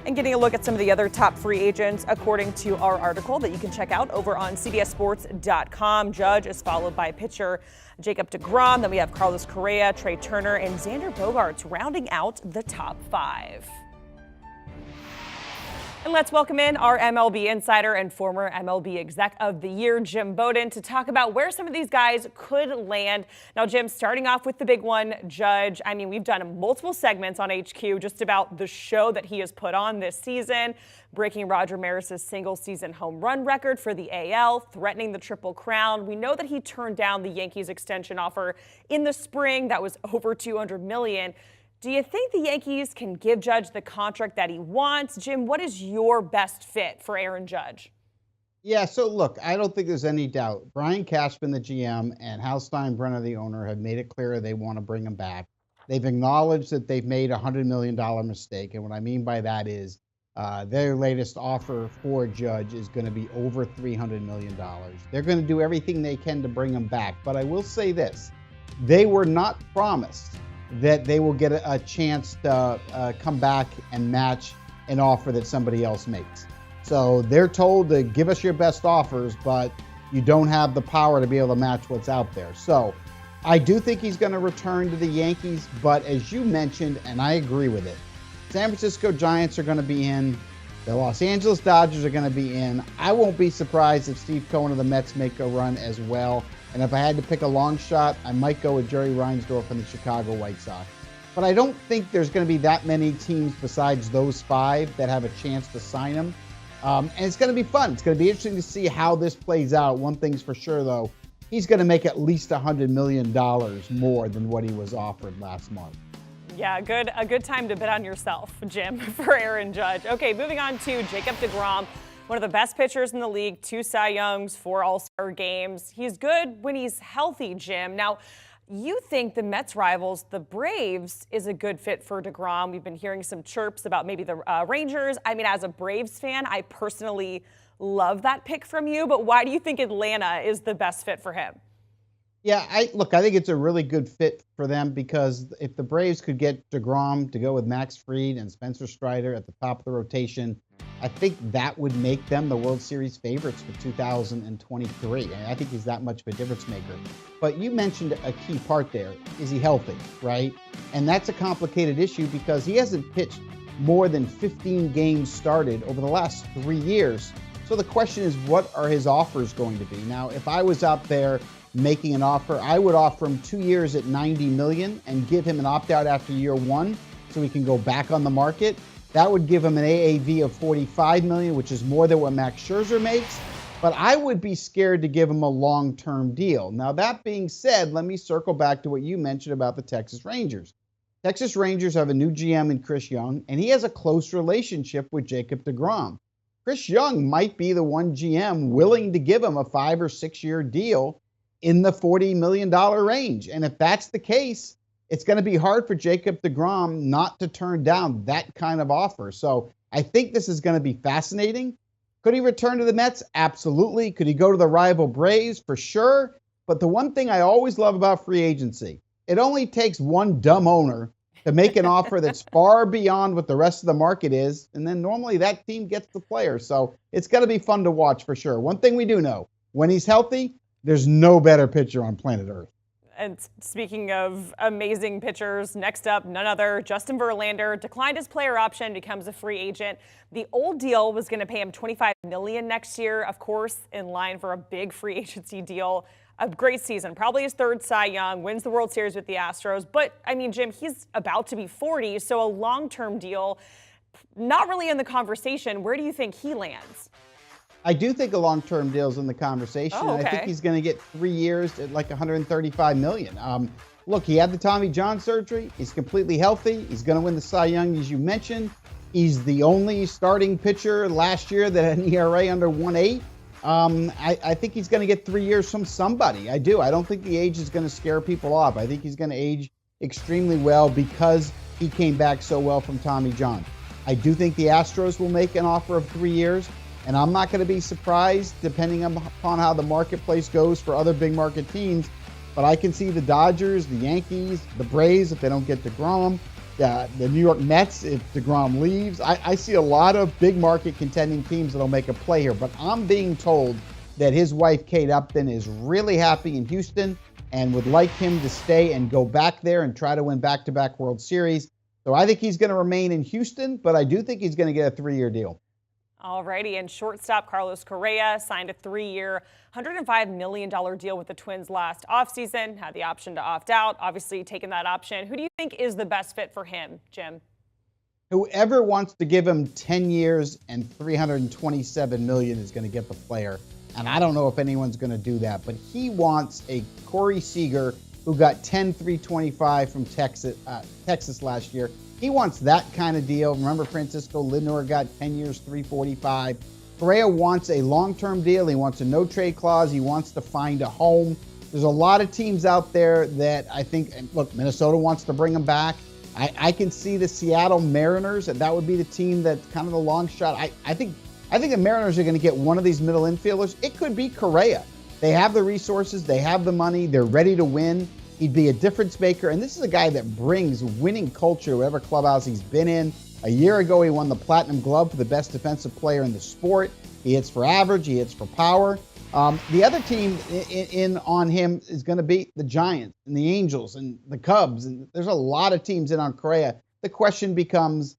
And getting a look at some of the other top free agents, according to our article that you can check out over on CBSSports.com. Judge is followed by pitcher Jacob deGrom. Then we have Carlos Correa, Trea Turner, and Xander Bogaerts rounding out the top five. And let's welcome in our MLB insider and former MLB exec of the year, Jim Bowden, to talk about where some of these guys could land. Now, Jim, starting off with the big one, Judge. I mean, we've done multiple segments on HQ just about the show that he has put on this season, breaking Roger Maris's single-season home run record for the AL, threatening the Triple Crown. We know that he turned down the Yankees extension offer in the spring that was over $200 million. Do you think the Yankees can give Judge the contract that he wants? Jim, what is your best fit for Aaron Judge? Yeah, so look, I don't think there's any doubt. Brian Cashman, the GM, and Hal Steinbrenner, the owner, have made it clear they want to bring him back. They've acknowledged that they've made a $100 million mistake, and what I mean by that is their latest offer for Judge is going to be over $300 million. They're going to do everything they can to bring him back, but I will say this. They were not promised that they will get a chance to come back and match an offer that somebody else makes. So they're told to give us your best offers, but you don't have the power to be able to match what's out there. So I do think he's going to return to the Yankees, but as you mentioned, and I agree with it, San Francisco Giants are going to be in. The Los Angeles Dodgers are going to be in. I won't be surprised if Steve Cohen of the Mets make a run as well. And if I had to pick a long shot, I might go with Jerry Reinsdorf and the Chicago White Sox. But I don't think there's going to be that many teams besides those five that have a chance to sign him. And it's going to be fun. It's going to be interesting to see how this plays out. One thing's for sure, though, he's going to make at least $100 million more than what he was offered last month. Yeah, a good time to bet on yourself, Jim, for Aaron Judge. Okay, moving on to Jacob deGrom, one of the best pitchers in the league, 2 Cy Youngs, 4 All-Star games. He's good when he's healthy, Jim. Now, you think the Mets rivals, the Braves, is a good fit for deGrom. We've been hearing some chirps about maybe the Rangers. I mean, as a Braves fan, I personally love that pick from you, but why do you think Atlanta is the best fit for him? Yeah, I think it's a really good fit for them because if the Braves could get deGrom to go with Max Fried and Spencer Strider at the top of the rotation, I think that would make them the World Series favorites for 2023. And I think he's that much of a difference maker. But you mentioned a key part there. Is he healthy, right? And that's a complicated issue because he hasn't pitched more than 15 games started over the last 3 years. So the question is, what are his offers going to be? Now, if I was out there making an offer, I would offer him 2 years at $90 million and give him an opt-out after year 1 so he can go back on the market. That would give him an AAV of $45 million, which is more than what Max Scherzer makes. But I would be scared to give him a long-term deal. Now, that being said, let me circle back to what you mentioned about the Texas Rangers. Texas Rangers have a new GM in Chris Young, and he has a close relationship with Jacob deGrom. Chris Young might be the one GM willing to give him a 5 or 6 year deal in the $40 million range. And if that's the case, it's going to be hard for Jacob deGrom not to turn down that kind of offer. So I think this is going to be fascinating. Could he return to the Mets? Absolutely. Could he go to the rival Braves? For sure. But the one thing I always love about free agency, it only takes one dumb owner to make an offer that's far beyond what the rest of the market is. And then normally that team gets the player. So it's going to be fun to watch for sure. One thing we do know, when he's healthy, there's no better pitcher on planet Earth. And speaking of amazing pitchers, next up, none other, Justin Verlander declined his player option, becomes a free agent. The old deal was going to pay him $25 million next year, of course, in line for a big free agency deal. A great season, probably his 3rd Cy Young, wins the World Series with the Astros. But, I mean, Jim, he's about to be 40, so a long-term deal, not really in the conversation. Where do you think he lands? I do think a long-term deal is in the conversation. Oh, okay. I think he's going to get 3 years at like $135 million. Look, he had the Tommy John surgery. He's completely healthy. He's going to win the Cy Young, as you mentioned. He's the only starting pitcher last year that had an ERA under 1.8. I think he's going to get 3 years from somebody. I do. I don't think the age is going to scare people off. I think he's going to age extremely well because he came back so well from Tommy John. I do think the Astros will make an offer of 3 years. And I'm not going to be surprised, depending upon how the marketplace goes for other big market teams. But I can see the Dodgers, the Yankees, the Braves, if they don't get deGrom, the New York Mets if deGrom leaves. I see a lot of big market contending teams that'll make a play here, but I'm being told that his wife, Kate Upton, is really happy in Houston and would like him to stay and go back there and try to win back-to-back World Series. So I think he's going to remain in Houston, but I do think he's going to get a 3-year deal. All righty, and shortstop Carlos Correa signed a 3-year, $105 million deal with the Twins last offseason, had the option to opt out, obviously taking that option. Who do you think is the best fit for him, Jim? Whoever wants to give him 10 years and $327 million is going to get the player. And I don't know if anyone's going to do that, but he wants a Corey Seager who got 10-325 from Texas last year. He wants that kind of deal. Remember, Francisco Lindor got 10 years, $345. Correa wants a long-term deal. He wants a no-trade clause. He wants to find a home. There's a lot of teams out there that I think, look, Minnesota wants to bring him back. I can see the Seattle Mariners, and that would be the team that's kind of the long shot. I think the Mariners are going to get one of these middle infielders. It could be Correa. They have the resources. They have the money. They're ready to win. He'd be a difference maker. And this is a guy that brings winning culture to whatever clubhouse he's been in. A year ago, he won the Platinum Glove for the best defensive player in the sport. He hits for average. He hits for power. The other team in on him is going to be the Giants and the Angels and the Cubs. And there's a lot of teams in on Correa. The question becomes,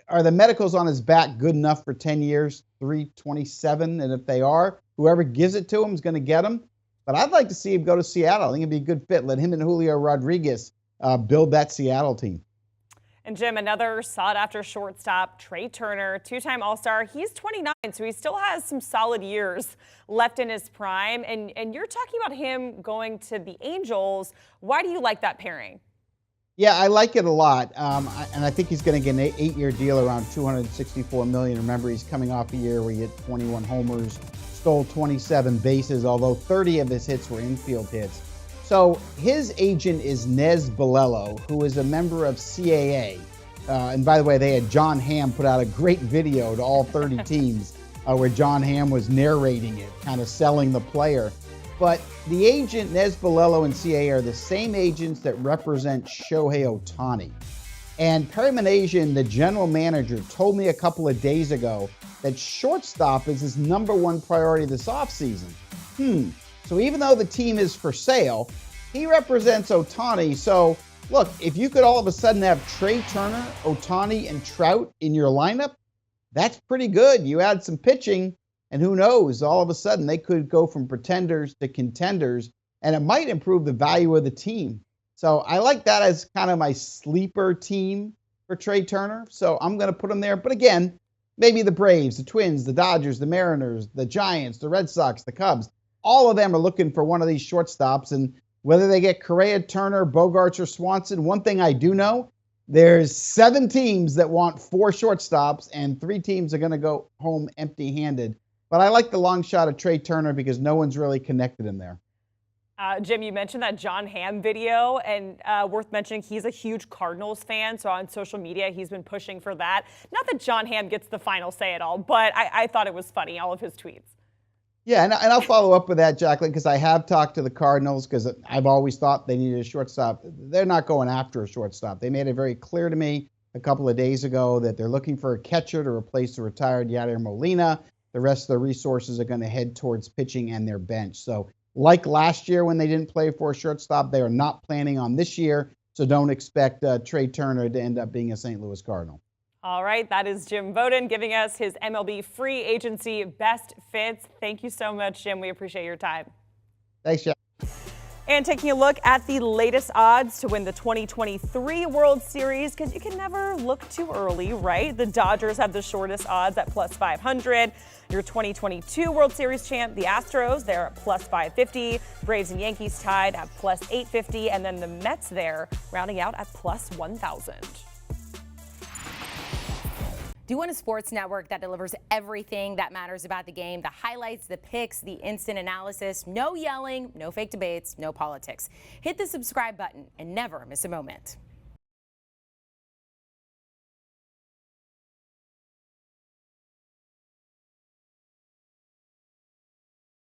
are the medicals on his back good enough for 10 years, 327? And if they are, whoever gives it to him is going to get him. But I'd like to see him go to Seattle. I think it'd be a good fit. Let him and Julio Rodriguez build that Seattle team. And Jim, another sought-after shortstop, Trea Turner, two-time All-Star. He's 29, so he still has some solid years left in his prime. And you're talking about him going to the Angels. Why do you like that pairing? Yeah, I like it a lot, and I think he's going to get an 8-year deal around $264 million. Remember, he's coming off a year where he hit 21 homers, stole 27 bases, although 30 of his hits were infield hits. So his agent is Nez Bolello, who is a member of CAA. And by the way, they had John Hamm put out a great video to all 30 teams where John Hamm was narrating it, kind of selling the player. But the agent, Nez Bolello and CAA, are the same agents that represent Shohei Ohtani. And Perry Manasian, the general manager, told me a couple of days ago that shortstop is his #1 priority this offseason. So even though the team is for sale, he represents Ohtani. So look, if you could all of a sudden have Trea Turner, Ohtani, and Trout in your lineup, that's pretty good. You add some pitching, and who knows, all of a sudden they could go from pretenders to contenders, and it might improve the value of the team. So I like that as kind of my sleeper team for Trea Turner. So I'm going to put him there. But again, maybe the Braves, the Twins, the Dodgers, the Mariners, the Giants, the Red Sox, the Cubs, all of them are looking for one of these shortstops. And whether they get Correa, Turner, Bogarts, or Swanson, one thing I do know, there's 7 teams that want 4 shortstops, and 3 teams are going to go home empty-handed. But I like the long shot of Trea Turner because no one's really connected him there. Jim, you mentioned that John Hamm video, and worth mentioning, he's a huge Cardinals fan, so on social media he's been pushing for that. Not that John Hamm gets the final say at all, but I thought it was funny, all of his tweets. Yeah, and I'll follow up with that, Jacqueline, because I have talked to the Cardinals because I've always thought they needed a shortstop. They're not going after a shortstop. They made it very clear to me a couple of days ago that they're looking for a catcher to replace the retired Yadier Molina. The rest of the resources are going to head towards pitching and their bench. So like last year when they didn't play for a shortstop, they are not planning on this year. So don't expect Trea Turner to end up being a St. Louis Cardinal. All right, that is Jim Bowden giving us his MLB Free Agency best fits. Thank you so much, Jim. We appreciate your time. Thanks, Jack. And taking a look at the latest odds to win the 2023 World Series, because you can never look too early, right? The Dodgers have the shortest odds at +500. Your 2022 World Series champ, the Astros, they're at +550. Braves and Yankees tied at +850. And then the Mets there rounding out at +1,000. Do you want a sports network that delivers everything that matters about the game? The highlights, the picks, the instant analysis, no yelling, no fake debates, no politics. Hit the subscribe button and never miss a moment.